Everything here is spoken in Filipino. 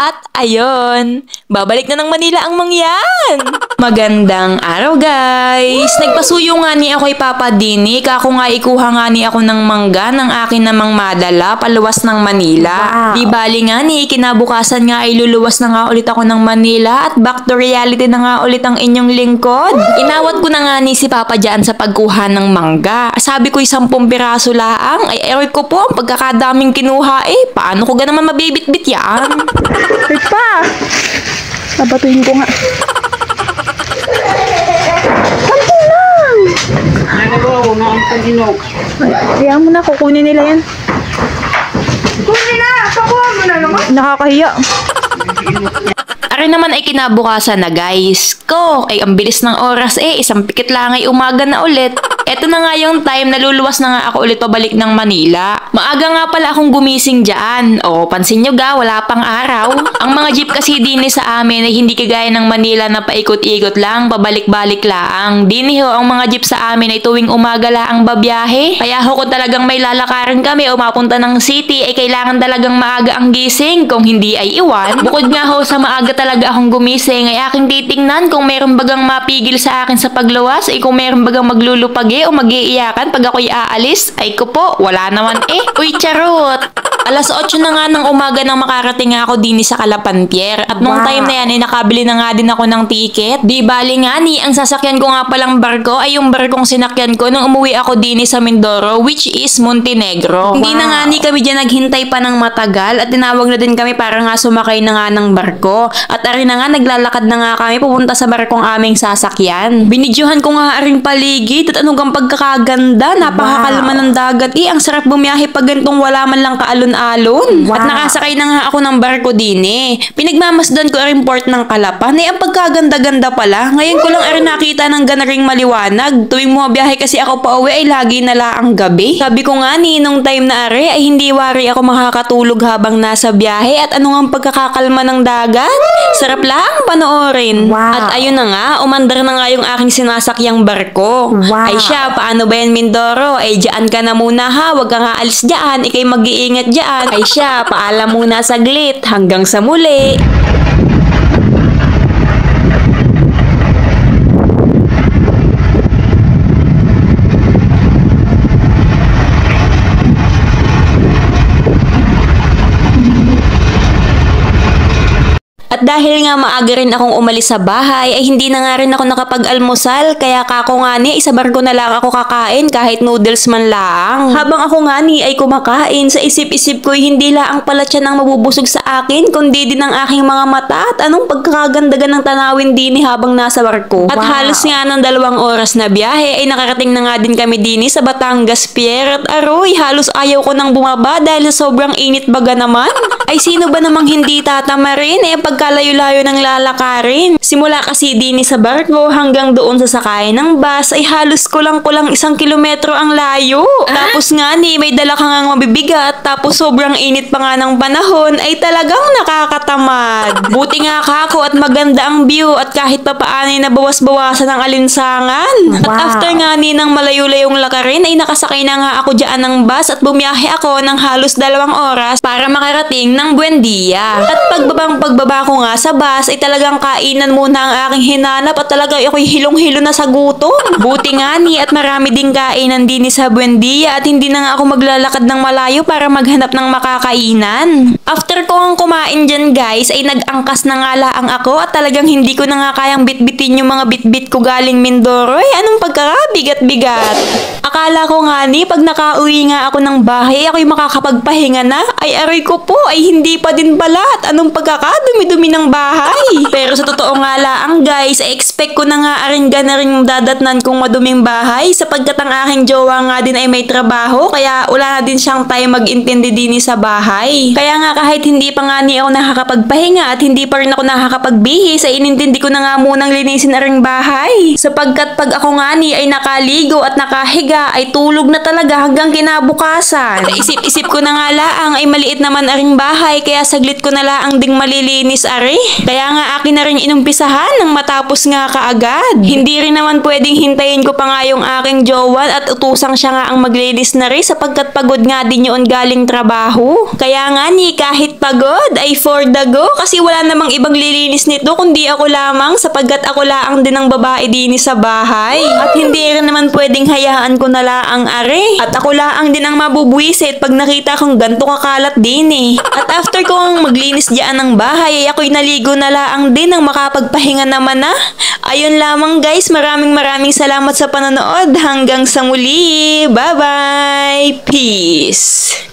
At ayun, babalik na ng Manila ang mangyan. Magandang araw guys. Nagpasuyo nga ni ako kay Papa Dini. Kako nga ikuha nga ni ako ng mangga ng akin namang madala paluwas ng Manila. Wow. Di bali nga ni kinabukasan nga ay luluwas na nga ulit ako ng Manila at back to reality na nga ulit ang inyong lingkod. Inawat ko na nga ni si Papa dyan sa pagkuha ng mangga. Sabi ko 10 piraso laang. Ay eroy ko po ang pagkakadaming kinuha eh. Paano ko ga naman mabibit-bit yan? Wait pa! Babatuhin ko nga. Sampo lang! Nagagawa na ang paginog. Kaya mo na, kukunin nila yan. Kunin na! Pakuha mo na naman! Nakakahiya. Ari naman ay kinabukasan na guys. Ay ang bilis ng oras eh. Isang pikit lang ay umaga na ulit. Eto na nga yung time na luluwas na nga ako ulit pabalik ng Manila. Maaga nga pala akong gumising dyan. Pansin nyo ga, wala pang araw. Ang mga jeep kasi din sa amin ay hindi kagaya ng Manila na paikot-ikot lang, pabalik-balik lang. Dini ho, ang mga jeep sa amin ay tuwing umaga lang babiyahe. Kaya ho kung talagang may lalakarin kami o mapunta ng city ay kailangan talagang maaga ang gising. Kung hindi ay iwan. Bukod nga ho sa maaga talaga akong gumising ay aking titingnan kung meron bagang mapigil sa akin sa pagluwas ay kung meron bagang maglulupagi o mag-iiyakan pag ako'y aalis. Ay ko po, wala naman eh. Uy, charot! Alas 8 na nga ng umaga nang makarating ako din sa Calapantier. At nung time na yan ay nakabili na nga din ako ng ticket. Di bali nga ni, ang sasakyan ko nga palang barko ay yung barkong sinakyan ko nung umuwi ako din sa Mindoro, which is Montenegro. Hindi na nga ni kami dyan naghintay pa ng matagal at tinawag na din kami para nga sumakay na nga ng barko. At ari na nga, naglalakad na nga kami pupunta sa barkong aming sasakyan. Binidyohan ko nga aring paligid at anong pagkakaganda, napakakalma ng dagat. Ang sarap bumiyahe pag ganitong wala man lang kaalon-alon. At nakasakay na nga ako ng barko din eh. Pinagmamasdan ko ang port ng Calapan. Ang pagkaganda-ganda pala. Ngayon ko lang nakita ng ganaring maliwanag. Tuwing bumabiyahe kasi ako pa uwi ay lagi na laang gabi. Sabi ko nga ni, nung time na ay hindi wari ako makakatulog habang nasa biyahe. At ano ang pagkakakalma ng dagat? Sarap lang panoorin. At ayun na nga, umandar na nga yung aking sinasakyang barko. Ay siya, paano ba yan Mindoro? Ay dyan ka na muna ha, wag ka nga alis dyan, ikay mag-iingat dyan. Ay siya, paalam muna saglit, hanggang sa muli. At dahil nga maaga rin akong umalis sa bahay, ay hindi na nga rin ako nakapag-almusal. Kaya kako nga ni, sa barko na lang ako kakain kahit noodles man lang. Habang ako nga ni ay kumakain, sa isip-isip ko hindi lang pala siya nang mabubusog sa akin, kundi din ang aking mga mata at anong pagkakaganda ng tanawin din habang nasa barko. At halos nga ng 2 oras na biyahe ay nakarating na nga din kami din sa Batangas Pier. At aroy, halos ayaw ko nang bumaba dahil sa sobrang init baga naman. Ay sino ba namang hindi tatama rin pagkalayo-layo ng lalakarin. Simula kasi din sa barko hanggang doon sa sakay ng bus ay halos kulang 1 kilometro ang layo. Tapos nga ni may dala ka ngang mabibigat tapos sobrang init pa nga ng panahon ay talagang nakakatamad. Buti nga kako at maganda ang view at kahit papaano ay nabawas-bawasan ang alinsangan. At after nga ni ng malayo-layong lakarin ay nakasakay na nga ako dyan ng bus at bumiyahe ako ng halos 2 oras para makarating ng Buendia. At pagbaba ko nga sa bus ay talagang kainan muna ang aking hinanap at talaga ako'y hilong-hilo na sa gutom. Buti nga ni at marami ding kainan din sa Buendia at hindi na nga ako maglalakad ng malayo para maghanap ng makakainan. After ko ang kumain dyan guys ay nag-angkas na nga laang ako at talagang hindi ko na nga kayang bitbitin yung mga bitbit ko galing Mindoro. Anong pagkakabigat-bigat. Akala ko nga ni pag nakauwi nga ako ng bahay ako'y makakapagpahinga na. Ay aray ko po ay hindi pa din pala at anong pagkakadumi-dumi ng bahay. Pero sa totoo nga laang guys, expect ko na nga aring na rin dadatnan kong maduming bahay sapagkat ang aking jowa nga din ay may trabaho kaya wala na din siyang time mag-intindi din sa bahay. Kaya nga kahit hindi pa nga ni ako nakakapagpahinga at hindi pa rin ako nakakapagbihis ay inintindi ko na nga munang linisin aring bahay. Sapagkat pag ako nga ni ay nakaligo at nakahiga ay tulog na talaga hanggang kinabukasan. Isip-isip ko na nga laang ay maliit naman aring bahay kaya saglit ko na laang ding malilinis maglinis are. Kaya nga akin na rin inumpisahan nang matapos nga kaagad. Hindi rin naman pwedeng hintayin ko pa nga yung aking jowa at utusang siya nga ang maglinis na rin sapagkat pagod nga din yun galing trabaho. Kaya nga ni kahit pagod ay for the go kasi wala namang ibang lilinis nito kundi ako lamang sapagkat ako laang din ang babae din sa bahay. At hindi rin naman pwedeng hayaan ko na laang are. At ako laang din ang mabubwisit pag nakita kong ganto kakalat din eh. At after kong maglinis diyan ng bahay ay ako'y naligo na laang din ang makapagpahinga naman na. Ayun lamang guys, maraming salamat sa panonood. Hanggang sa muli. Bye bye. Peace.